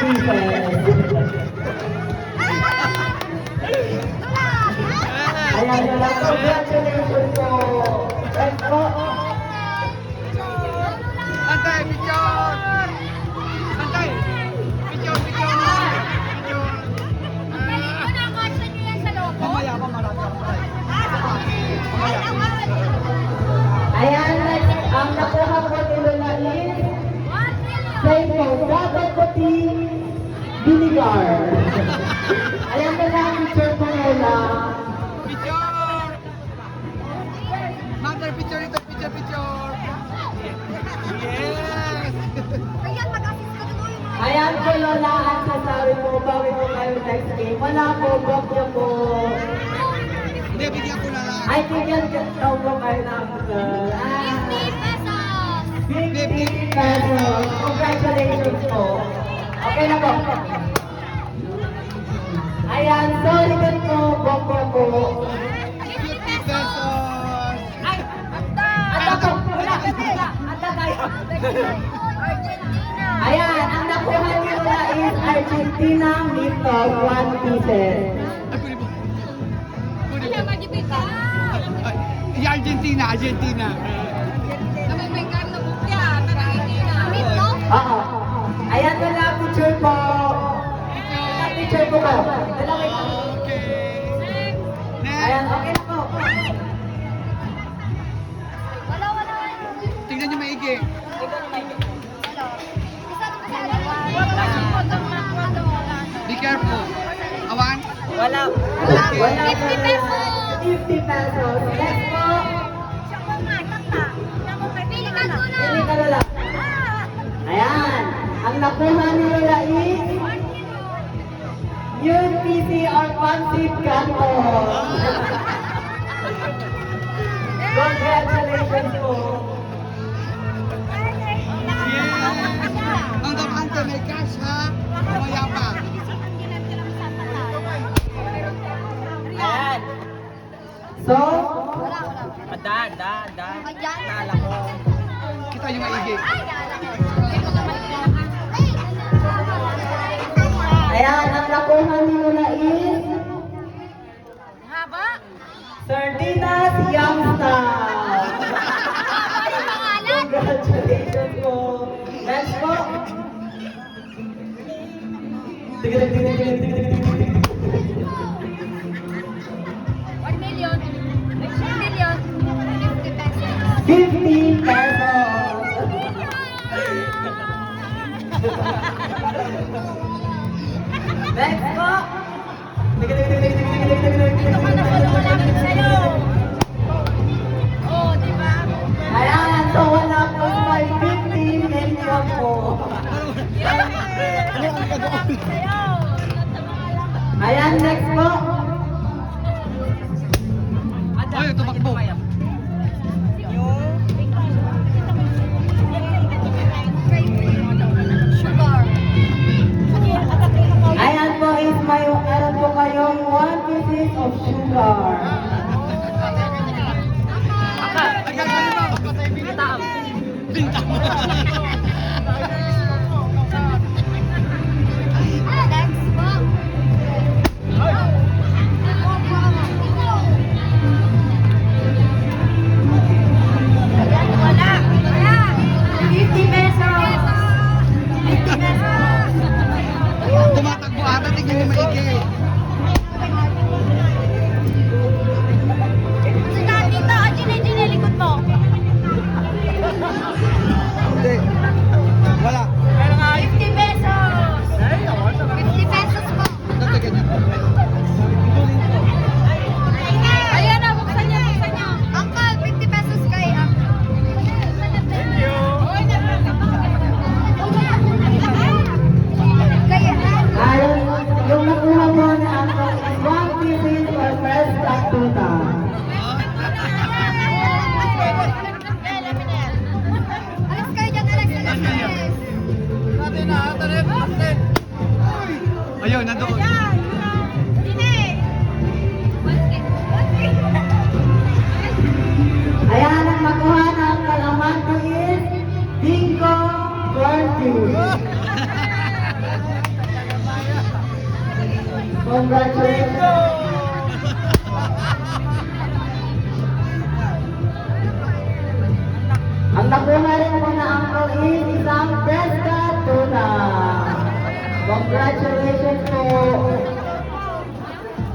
pieces. Ayan na lang. Congratulations po. Let's go. Antay, picture! Antay! Picture! Mamaya, Ayan, ang nakuha ko ni Lola is cellphone, Dragon Puti, Vinegar. Ayan na lang, picture po Lola. Picture! Mother, picture ito, picture! Yes! Ayan po Lola, ang sasabi po, bawi po kayo next game. Wala po, bokya po. Hindi, bigyan ko na lang. Ay, tigyan daw po kayo ng 50 pesos. Congratulations po. Okay na po. Ayan, sorry din po, bokya po. 50 pesos! Ata po, wala. Ata tayo. Ayan, ang nakuha nila is Argentina meatball, 1 pieces. Ay, pwede mo. Ay, Argentina. Oo. Ayan na lang, picture po. Picture po ka. Okay. Ayan, Next. okay na po. Tingnan niyo maigi. Be careful. Awan? Wala. Wala. 50 pesos. 50 pesos. Next po. Hindi ka na lang. Ayan. Ang nakuha nila is yung PCR pancit canton. Congratulations po. Ang bakante may cash ha? Mamaya pa. Ayan. So, Kala ko. Kita yung maigi. ayan, ang nakuha nila is Haba? Sardinas Youngstown. Congratulations po. Next po. Tigil. 1 million. 1 million. 50 pesos. 50 pesos. Next po. Ito ka na po namin sa'yo. Oh, di ba? Ayan, so wala po may 50 million po. Sa'yo. Ayan, next po. Ay, tumakbo. Sugar. Ayan po is may meron po kayong 1 pieces of sugar. Bintang. Next po. Wala. 50 pesos. 50 pesos. Tumatakbo ata, tingnan niyo maigi. Si Tita, Gine, likod mo. Hindi. Wala. 50 pesos. 50 pesos po. Tatagan niyo. Ayan na, buksan niyo. Uncle, 50 pesos kay Uncle. Thank you. Kaya, Ayon, yung nakuha mo na ang 1 pieces for first class tuta. alis kayo dyan, alis. Ayun, nandoon. Ayan, ang nakuha ng kalaman ko is Bingo Corn Juice. Congratulations! Ang nakuha rin po na uncle is isang Fresca Tuna. Congratulations po!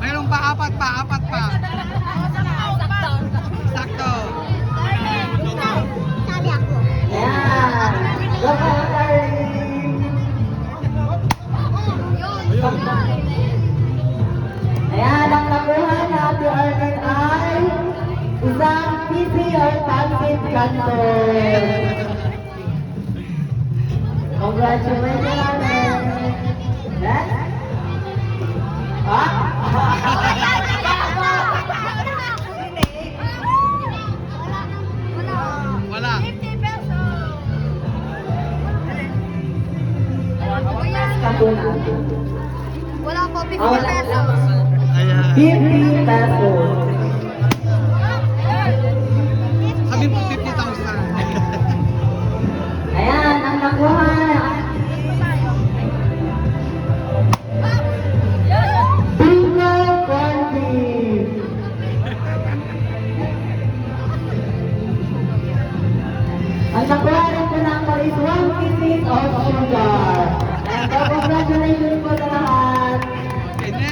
Mayroon pa, apat pa. Sakto. Sabi ako. Ayan! Go po, Carly! Ayan, ang nakuha na Ate Arlene ay isang PC or pancit canton. Congratulations, Arlene! Next? Ha? Wala. 50 pesos. Katuna. Wala po, 50 Ah, wala. pesos. Ayan. 50 pesos. Sabi mo 50,000. Ayan, ang nakuha na Bingo corn beef. Ang nakuha rin po ng is 1 pieces of sugar.